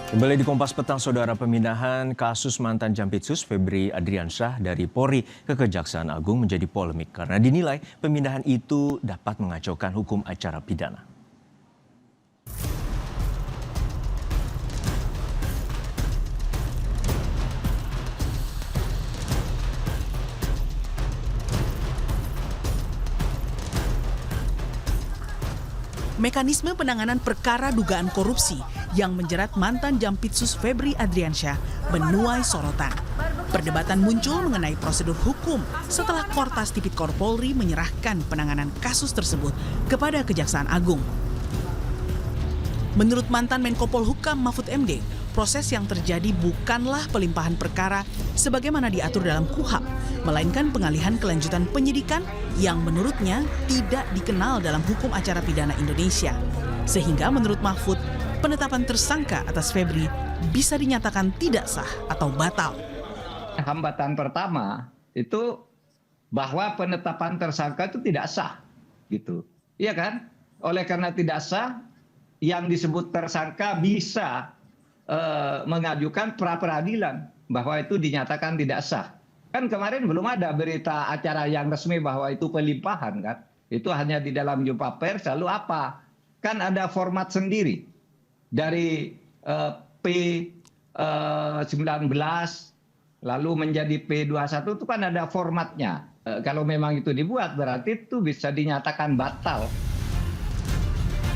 Kembali di Kompas Petang, Saudara, pemindahan kasus mantan Jampitsus Febri Adriansyah dari Polri ke Kejaksaan Agung menjadi polemik karena dinilai pemindahan itu dapat mengacaukan hukum acara pidana. Mekanisme penanganan perkara dugaan korupsi yang menjerat mantan Jampitsus Febri Adriansyah menuai sorotan. Perdebatan muncul mengenai prosedur hukum setelah Kortas Tipikor Polri menyerahkan penanganan kasus tersebut kepada Kejaksaan Agung. Menurut mantan Menko Polhukam Mahfud MD, proses yang terjadi bukanlah pelimpahan perkara sebagaimana diatur dalam KUHP, melainkan pengalihan kelanjutan penyidikan yang menurutnya tidak dikenal dalam hukum acara pidana Indonesia. Sehingga menurut Mahfud, penetapan tersangka atas Febri bisa dinyatakan tidak sah atau batal. Hambatan pertama itu bahwa penetapan tersangka itu tidak sah, gitu. Iya kan? Oleh karena tidak sah, yang disebut tersangka bisa mengajukan pra-peradilan bahwa itu dinyatakan tidak sah. Kan kemarin belum ada berita acara yang resmi bahwa itu pelimpahan kan. Itu hanya di dalam jumpa pers, lalu apa? Kan ada format sendiri. Dari P19 lalu menjadi P21 itu kan ada formatnya. Kalau memang itu dibuat berarti itu bisa dinyatakan batal.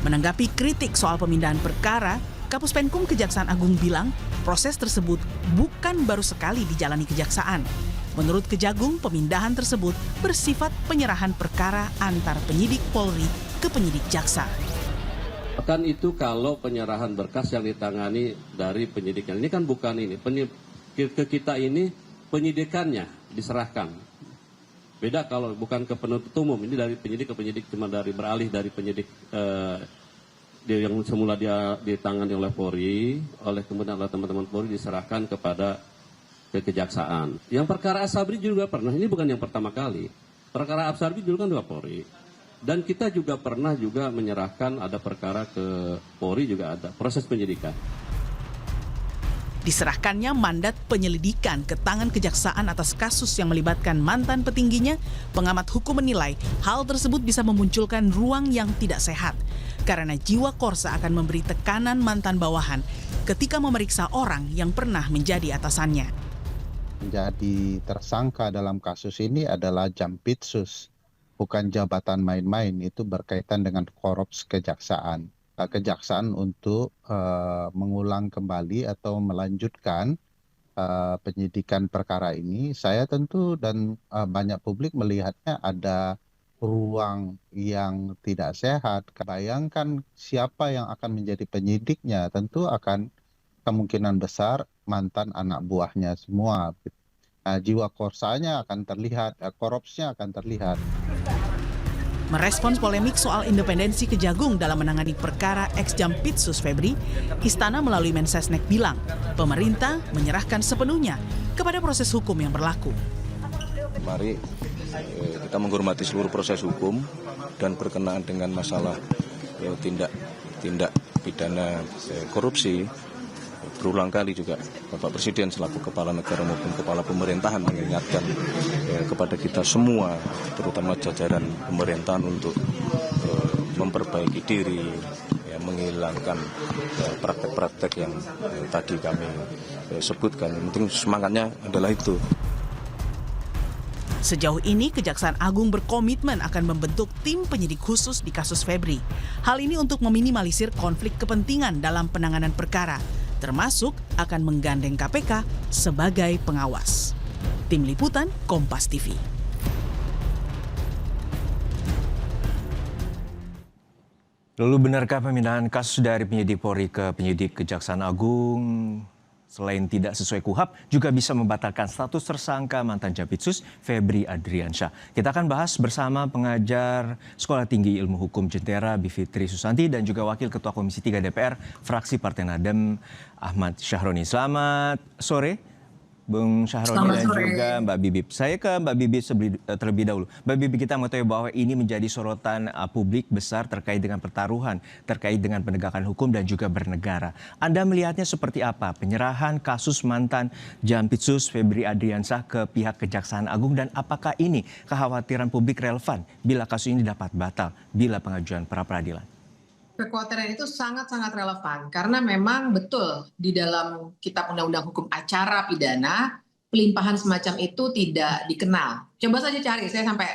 Menanggapi kritik soal pemindahan perkara, Kapus Penkum Kejaksaan Agung bilang proses tersebut bukan baru sekali dijalani Kejaksaan. Menurut Kejagung, pemindahan tersebut bersifat penyerahan perkara antar penyidik Polri ke penyidik jaksa. Kan itu kalau penyerahan berkas yang ditangani dari penyidikan. Ini kan bukan ini. Ke kita ini penyidikannya diserahkan. Beda kalau bukan ke penuntut umum. Ini dari penyidik ke penyidik, cuma dari beralih dari penyidik yang semula dia ditangani oleh Polri, kemudian oleh teman-teman Polri diserahkan kepada kejaksaan. Yang perkara Asabri juga pernah, ini bukan yang pertama kali. Perkara Asabri dulu kan dua Polri. Dan kita juga pernah juga menyerahkan ada perkara ke Polri juga ada proses penyidikan. Diserahkannya mandat penyelidikan ke tangan kejaksaan atas kasus yang melibatkan mantan petingginya, pengamat hukum menilai hal tersebut bisa memunculkan ruang yang tidak sehat. Karena jiwa korsa akan memberi tekanan mantan bawahan ketika memeriksa orang yang pernah menjadi atasannya. Menjadi tersangka dalam kasus ini adalah Jampitsus, bukan jabatan main-main, itu berkaitan dengan korupsi kejaksaan. Kejaksaan untuk mengulang kembali atau melanjutkan penyidikan perkara ini, saya tentu dan banyak publik melihatnya ada ruang yang tidak sehat. Bayangkan siapa yang akan menjadi penyidiknya, tentu akan kemungkinan besar mantan anak buahnya semua. Jiwa korsanya akan terlihat, korupsinya akan terlihat. Merespons polemik soal independensi Kejagung dalam menangani perkara ex-Jampitsus Febri, Istana melalui Mensesnek bilang, pemerintah menyerahkan sepenuhnya kepada proses hukum yang berlaku. Mari kita menghormati seluruh proses hukum dan berkenaan dengan masalah tindak pidana korupsi. Berulang kali juga Bapak Presiden selaku Kepala Negara maupun Kepala Pemerintahan mengingatkan kepada kita semua, terutama jajaran pemerintahan untuk memperbaiki diri, menghilangkan praktek-praktek yang tadi kami sebutkan. Yang penting semangatnya adalah itu. Sejauh ini, Kejaksaan Agung berkomitmen akan membentuk tim penyidik khusus di kasus Febri. Hal ini untuk meminimalisir konflik kepentingan dalam penanganan perkara, termasuk akan menggandeng KPK sebagai pengawas. Tim Liputan, Kompas TV. Lalu benarkah pemindahan kasus dari penyidik Polri ke penyidik Kejaksaan Agung selain tidak sesuai KUHP juga bisa membatalkan status tersangka mantan Jampitsus Febri Adriansyah? Kita akan bahas bersama pengajar Sekolah Tinggi Ilmu Hukum Jentera Bivitri Susanti dan juga Wakil Ketua Komisi 3 DPR fraksi Partai Nasdem Ahmad Syahroni. Selamat sore Bung Syahroni Selamat dan sore. juga Mbak Bibip. Saya ke Mbak Bibip terlebih dahulu. Mbak Bibip, kita mengetahui bahwa ini menjadi sorotan publik besar terkait dengan pertaruhan, terkait dengan penegakan hukum dan juga bernegara. Anda melihatnya seperti apa penyerahan kasus mantan Jampitsus Febri Adriansyah ke pihak Kejaksaan Agung, dan apakah ini kekhawatiran publik relevan bila kasus ini dapat batal bila pengajuan pra peradilan? Kekhawatiran itu sangat-sangat relevan karena memang betul di dalam Kitab Undang-Undang Hukum Acara Pidana pelimpahan semacam itu tidak dikenal. Coba saja cari, saya sampai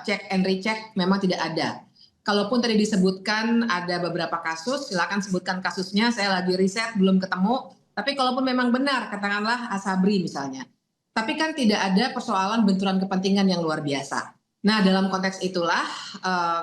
cek and recheck, memang tidak ada. Kalaupun tadi disebutkan ada beberapa kasus, silakan sebutkan kasusnya, saya lagi riset belum ketemu. Tapi kalaupun memang benar, katakanlah Asabri misalnya. Tapi kan tidak ada persoalan benturan kepentingan yang luar biasa. Nah, dalam konteks itulah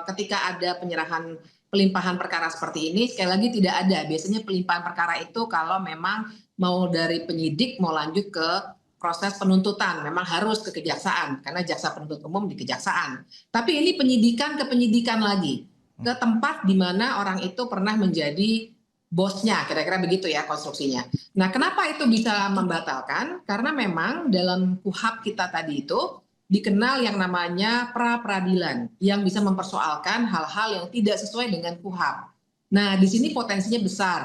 ketika ada penyerahan pelimpahan perkara seperti ini, sekali lagi tidak ada. Biasanya pelimpahan perkara itu kalau memang mau dari penyidik mau lanjut ke proses penuntutan, memang harus ke kejaksaan karena jaksa penuntut umum di kejaksaan. Tapi ini penyidikan ke penyidikan lagi, ke tempat di mana orang itu pernah menjadi bosnya, kira-kira begitu ya konstruksinya. Nah, kenapa itu bisa membatalkan? Karena memang dalam KUHAP kita tadi itu dikenal yang namanya pra peradilan yang bisa mempersoalkan hal-hal yang tidak sesuai dengan KUHAP. Nah, di sini potensinya besar.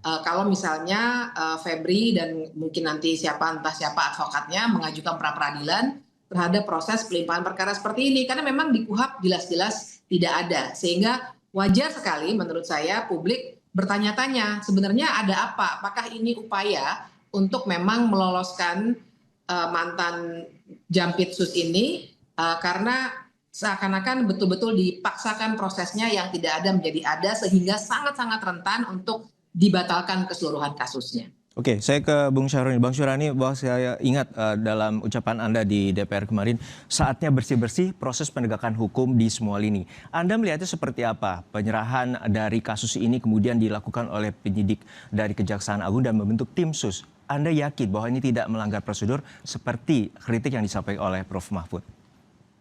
Kalau misalnya Febri dan mungkin nanti entah siapa advokatnya mengajukan pra peradilan terhadap proses pelimpahan perkara seperti ini, karena memang di KUHAP jelas-jelas tidak ada, sehingga wajar sekali menurut saya publik bertanya-tanya sebenarnya ada apa? Apakah ini upaya untuk memang meloloskan mantan Jampitsus ini karena seakan-akan betul-betul dipaksakan prosesnya yang tidak ada menjadi ada sehingga sangat-sangat rentan untuk dibatalkan keseluruhan kasusnya. Oke, saya ke Bung Syahroni. Bang Syahroni, bahwa saya ingat dalam ucapan Anda di DPR kemarin, saatnya bersih-bersih proses penegakan hukum di semua lini. Anda melihatnya seperti apa penyerahan dari kasus ini kemudian dilakukan oleh penyidik dari Kejaksaan Agung dan membentuk tim sus? Anda yakin bahwa ini tidak melanggar prosedur seperti kritik yang disampaikan oleh Prof. Mahfud?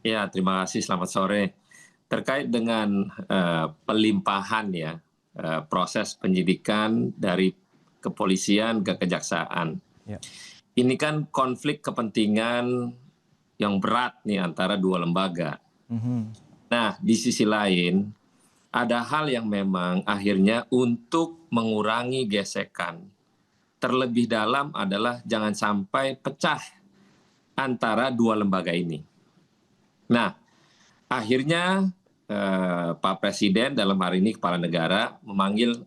Ya, terima kasih. Selamat sore. Terkait dengan pelimpahan ya, proses penyidikan dari kepolisian ke kejaksaan. Ya. Ini kan konflik kepentingan yang berat nih antara dua lembaga. Nah, di sisi lain ada hal yang memang akhirnya untuk mengurangi gesekan. Terlebih dalam adalah jangan sampai pecah antara dua lembaga ini. Nah, akhirnya Pak Presiden dalam hari ini Kepala Negara memanggil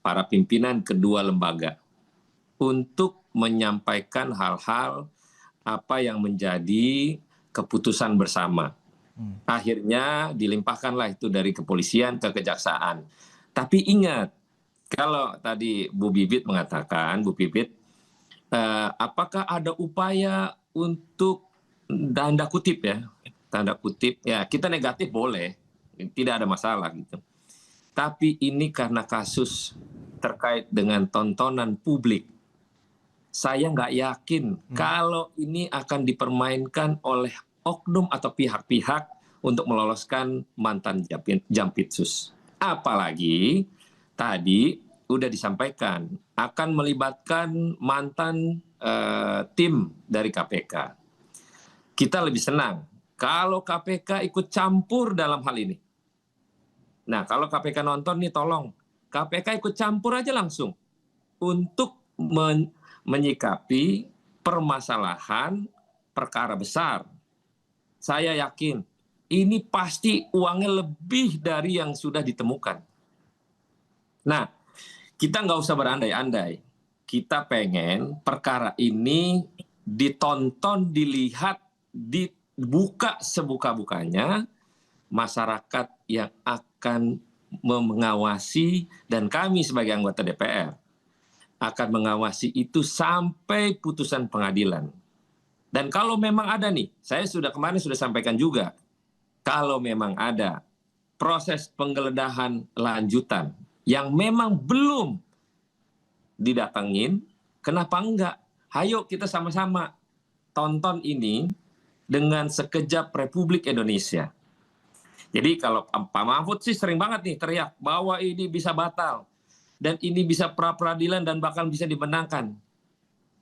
para pimpinan kedua lembaga untuk menyampaikan hal-hal apa yang menjadi keputusan bersama. Akhirnya dilimpahkanlah itu dari kepolisian ke kejaksaan. Tapi ingat, kalau tadi Bu Bibip mengatakan, Bu Bibip, apakah ada upaya untuk tanda kutip ya, kita negatif boleh, tidak ada masalah gitu. Tapi ini karena kasus terkait dengan tontonan publik, saya nggak yakin kalau ini akan dipermainkan oleh oknum atau pihak-pihak untuk meloloskan mantan Jampitsus. Apalagi tadi udah disampaikan akan melibatkan mantan tim dari KPK. Kita lebih senang kalau KPK ikut campur dalam hal ini. Nah, kalau KPK nonton nih, tolong KPK ikut campur aja langsung untuk menyikapi permasalahan perkara besar. Saya yakin ini pasti uangnya lebih dari yang sudah ditemukan. Nah, kita nggak usah berandai-andai. Kita pengen perkara ini ditonton, dilihat, dibuka sebuka-bukanya, masyarakat yang akan mengawasi dan kami sebagai anggota DPR akan mengawasi itu sampai putusan pengadilan. Dan kalau memang ada nih, saya kemarin sudah sampaikan juga, kalau memang ada proses penggeledahan lanjutan yang memang belum didatengin, kenapa enggak? Hayo kita sama-sama tonton ini dengan sekejap Republik Indonesia. Jadi kalau Pak Mahfud sih sering banget nih teriak bahwa ini bisa batal dan ini bisa pra peradilan dan bahkan bisa dimenangkan.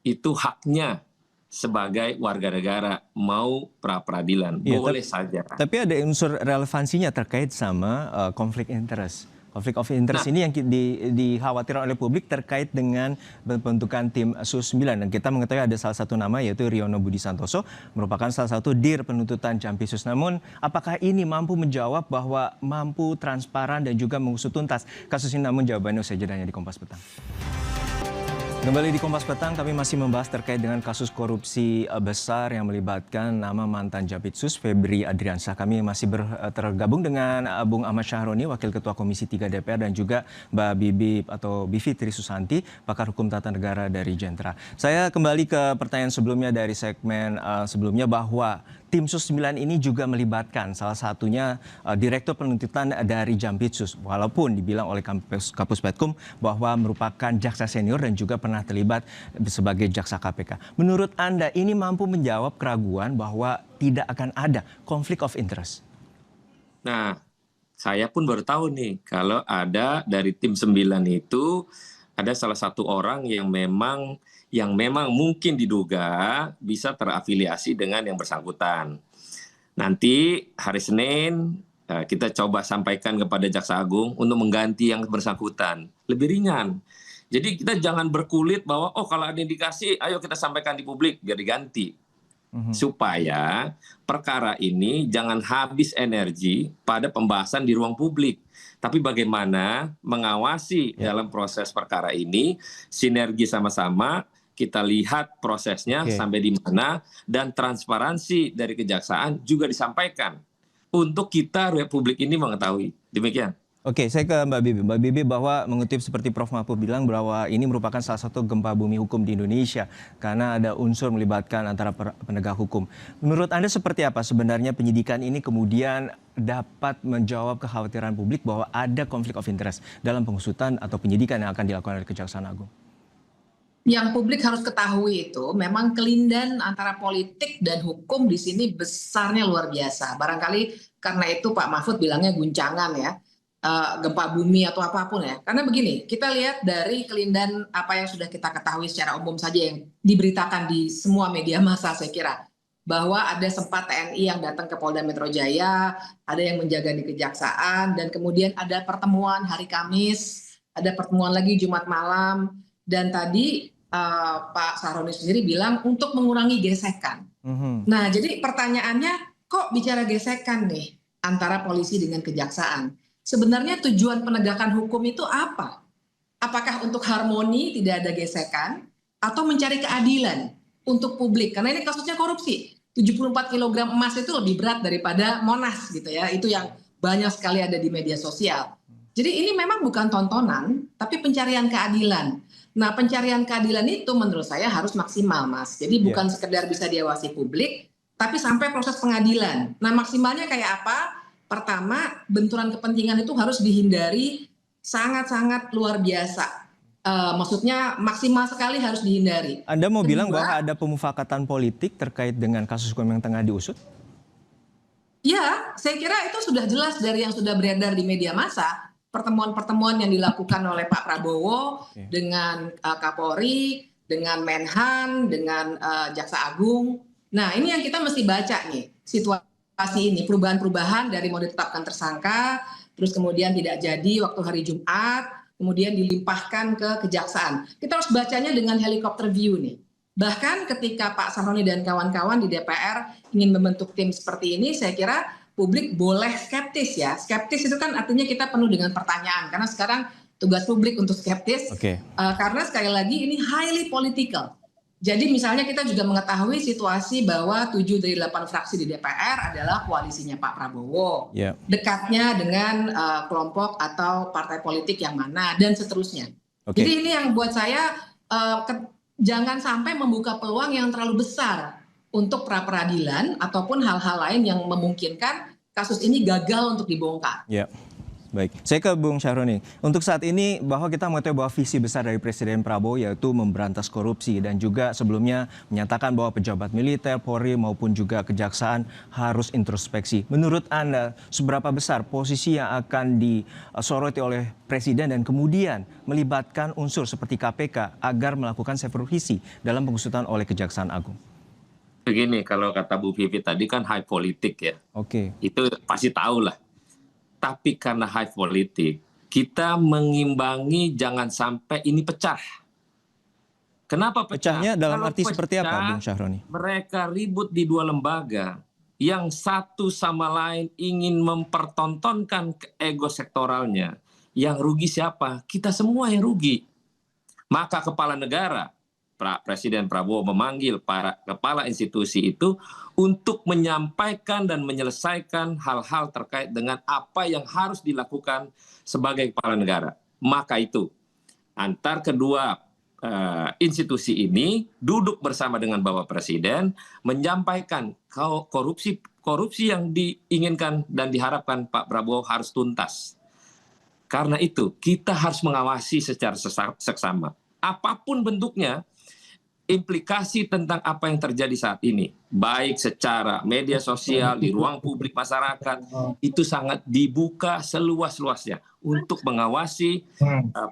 itu haknya sebagai warga negara mau pra-peradilan, Iya, boleh saja. Tapi ada unsur relevansinya terkait sama konflik interest. Konflik of interest ini yang dikhawatirkan oleh publik terkait dengan pembentukan tim Sus 9. Dan kita mengetahui ada salah satu nama yaitu Riono Budi Santoso, merupakan salah satu dir penuntutan Jampitsus. Namun apakah ini mampu menjawab bahwa mampu transparan dan juga mengusut tuntas kasus ini? Namun jawabannya usai jedanya di Kompas Petang. Kembali di Kompas Petang, kami masih membahas terkait dengan kasus korupsi besar yang melibatkan nama mantan Jampitsus Febri Adriansyah. Kami masih tergabung dengan Bung Ahmad Syahroni, Wakil Ketua Komisi 3 DPR, dan juga Mbak Bibi atau Bivitri Susanti, pakar hukum tata negara dari Jentra. Saya kembali ke pertanyaan sebelumnya dari segmen sebelumnya bahwa tim Sus 9 ini juga melibatkan salah satunya Direktur Penuntutan dari Jampitsus. Walaupun dibilang oleh Kapus Petkum bahwa merupakan jaksa senior dan juga pernah terlibat sebagai jaksa KPK. Menurut Anda ini mampu menjawab keraguan bahwa tidak akan ada konflik of interest? Nah, saya pun baru tahu nih kalau ada dari tim 9 itu ada salah satu orang yang memang mungkin diduga bisa terafiliasi dengan yang bersangkutan. Nanti hari Senin kita coba sampaikan kepada Jaksa Agung untuk mengganti yang bersangkutan. Lebih ringan. Jadi kita jangan berkulit bahwa kalau ada indikasi ayo kita sampaikan di publik biar diganti. Supaya perkara ini jangan habis energi pada pembahasan di ruang publik. Tapi bagaimana mengawasi dalam proses perkara ini, sinergi sama-sama, kita lihat prosesnya sampai di mana, dan transparansi dari kejaksaan juga disampaikan untuk kita Republik ini mengetahui. Demikian. Oke, saya ke Mbak Bibi. Mbak Bibi, bahwa mengutip seperti Prof. Mahfud bilang bahwa ini merupakan salah satu gempa bumi hukum di Indonesia karena ada unsur melibatkan antara penegak hukum. Menurut Anda seperti apa sebenarnya penyidikan ini kemudian dapat menjawab kekhawatiran publik bahwa ada konflik of interest dalam pengusutan atau penyidikan yang akan dilakukan oleh Kejaksaan Agung? Yang publik harus ketahui itu memang kelindan antara politik dan hukum di sini besarnya luar biasa. Barangkali karena itu Pak Mahfud bilangnya guncangan ya. Gempa bumi atau apapun ya. Karena begini, kita lihat dari kelindan apa yang sudah kita ketahui secara umum saja yang diberitakan di semua media massa saya kira. Bahwa ada sempat TNI yang datang ke Polda Metro Jaya, ada yang menjaga di Kejaksaan, dan kemudian ada pertemuan hari Kamis, ada pertemuan lagi Jumat malam, dan tadi Pak Syahroni sendiri bilang untuk mengurangi gesekan. Nah, jadi pertanyaannya kok bicara gesekan nih antara polisi dengan kejaksaan? Sebenarnya tujuan penegakan hukum itu apa? Apakah untuk harmoni tidak ada gesekan atau mencari keadilan untuk publik? Karena ini kasusnya korupsi. 74 kg emas itu lebih berat daripada Monas gitu ya. Itu yang banyak sekali ada di media sosial. Jadi ini memang bukan tontonan, tapi pencarian keadilan. Nah, pencarian keadilan itu menurut saya harus maksimal, Mas. Jadi bukan sekedar bisa diawasi publik, tapi sampai proses pengadilan. Nah, maksimalnya kayak apa? Pertama, benturan kepentingan itu harus dihindari sangat-sangat luar biasa. Maksudnya maksimal sekali harus dihindari. Anda mau bilang bahwa ada pemufakatan politik terkait dengan kasus hukum yang tengah diusut? Ya, saya kira itu sudah jelas dari yang sudah beredar di media massa. Pertemuan-pertemuan yang dilakukan oleh Pak Prabowo dengan Kapolri, dengan Menhan, dengan Jaksa Agung. Nah, ini yang kita mesti baca nih, situasi ini, perubahan-perubahan dari mau ditetapkan tersangka, terus kemudian tidak jadi waktu hari Jumat, kemudian dilimpahkan ke kejaksaan. Kita harus bacanya dengan helikopter view nih. Bahkan ketika Pak Syahroni dan kawan-kawan di DPR ingin membentuk tim seperti ini, saya kira publik boleh skeptis ya. Skeptis itu kan artinya kita penuh dengan pertanyaan, karena sekarang tugas publik untuk skeptis, karena sekali lagi ini highly political. Jadi misalnya kita juga mengetahui situasi bahwa 7 dari 8 fraksi di DPR adalah koalisinya Pak Prabowo. Dekatnya dengan kelompok atau partai politik yang mana, dan seterusnya. Jadi ini yang buat saya jangan sampai membuka peluang yang terlalu besar untuk pra-peradilan ataupun hal-hal lain yang memungkinkan kasus ini gagal untuk dibongkar. Baik, saya ke Bung Syahroni. Untuk saat ini bahwa kita mengetahui bahwa visi besar dari Presiden Prabowo yaitu memberantas korupsi dan juga sebelumnya menyatakan bahwa pejabat militer, Polri maupun juga kejaksaan harus introspeksi. Menurut Anda, seberapa besar posisi yang akan disoroti oleh Presiden dan kemudian melibatkan unsur seperti KPK agar melakukan supervisi dalam pengusutan oleh Kejaksaan Agung? Begini, kalau kata Bu Vivi tadi kan high politik ya. Oke. Itu pasti tahu lah. Tapi karena high politik, kita mengimbangi jangan sampai ini pecah. Kenapa pecah? Pecahnya dalam Kalau arti seperti apa, pecah, Bung Syahroni? Mereka ribut di dua lembaga yang satu sama lain ingin mempertontonkan ego sektoralnya. Yang rugi siapa? Kita semua yang rugi. Maka kepala negara, Presiden Prabowo memanggil para kepala institusi itu untuk menyampaikan dan menyelesaikan hal-hal terkait dengan apa yang harus dilakukan sebagai kepala negara. Maka itu antar kedua institusi ini duduk bersama dengan Bapak Presiden menyampaikan korupsi yang diinginkan dan diharapkan Pak Prabowo harus tuntas. Karena itu kita harus mengawasi secara seksama. Apapun bentuknya, implikasi tentang apa yang terjadi saat ini, baik secara media sosial, di ruang publik masyarakat, itu sangat dibuka seluas-luasnya untuk mengawasi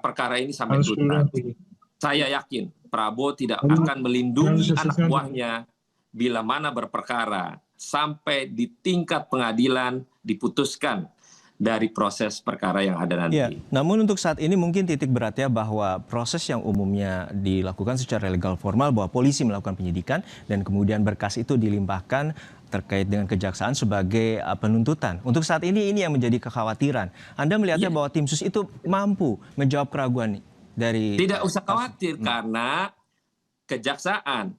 perkara ini sampai tuntas. Saya yakin Prabowo tidak akan melindungi anak buahnya bila mana berperkara sampai di tingkat pengadilan diputuskan dari proses perkara yang ada nanti. Ya, namun untuk saat ini mungkin titik beratnya bahwa proses yang umumnya dilakukan secara legal formal bahwa polisi melakukan penyidikan dan kemudian berkas itu dilimpahkan terkait dengan kejaksaan sebagai penuntutan. Untuk saat ini yang menjadi kekhawatiran. Anda melihatnya bahwa tim sus itu mampu menjawab keraguan dari... Tidak usah khawatir karena kejaksaan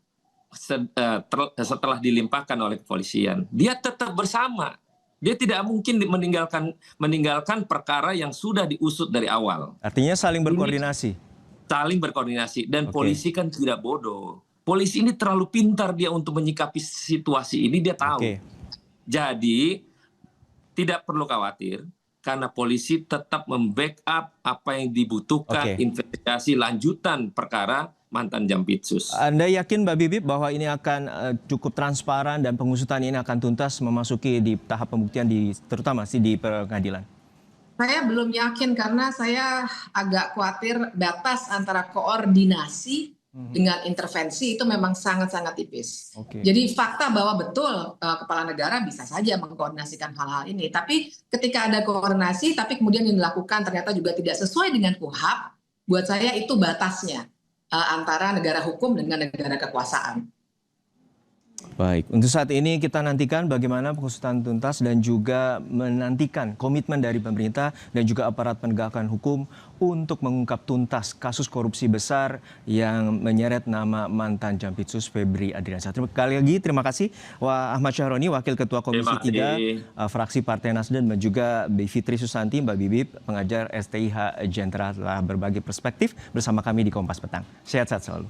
setelah dilimpahkan oleh kepolisian, dia tetap bersama. Dia tidak mungkin meninggalkan perkara yang sudah diusut dari awal. Artinya saling berkoordinasi. Saling berkoordinasi dan polisi kan tidak bodoh. Polisi ini terlalu pintar dia untuk menyikapi situasi ini, dia tahu. Jadi tidak perlu khawatir karena polisi tetap membackup apa yang dibutuhkan investigasi lanjutan perkara mantan Jampitsus. Anda yakin Mbak Bibip bahwa ini akan cukup transparan dan pengusutan ini akan tuntas memasuki di tahap pembuktian terutama sih di pengadilan? Saya belum yakin karena saya agak khawatir batas antara koordinasi dengan intervensi itu memang sangat-sangat tipis. Jadi fakta bahwa betul kepala negara bisa saja mengkoordinasikan hal-hal ini. Tapi ketika ada koordinasi tapi kemudian yang dilakukan ternyata juga tidak sesuai dengan KUHAP, buat saya itu batasnya antara negara hukum dengan negara kekuasaan. Baik, untuk saat ini kita nantikan bagaimana pengusutan tuntas dan juga menantikan komitmen dari pemerintah dan juga aparat penegakan hukum untuk mengungkap tuntas kasus korupsi besar yang menyeret nama mantan Jampitsus Febri Adriansyah. Sekali lagi terima kasih Ahmad Syahroni, Wakil Ketua Komisi 3 fraksi Partai Nasdem dan juga Fitri Susanti, Mbak Bibip, pengajar STIH Jenderal telah berbagi perspektif bersama kami di Kompas Petang. Sehat-sehat selalu.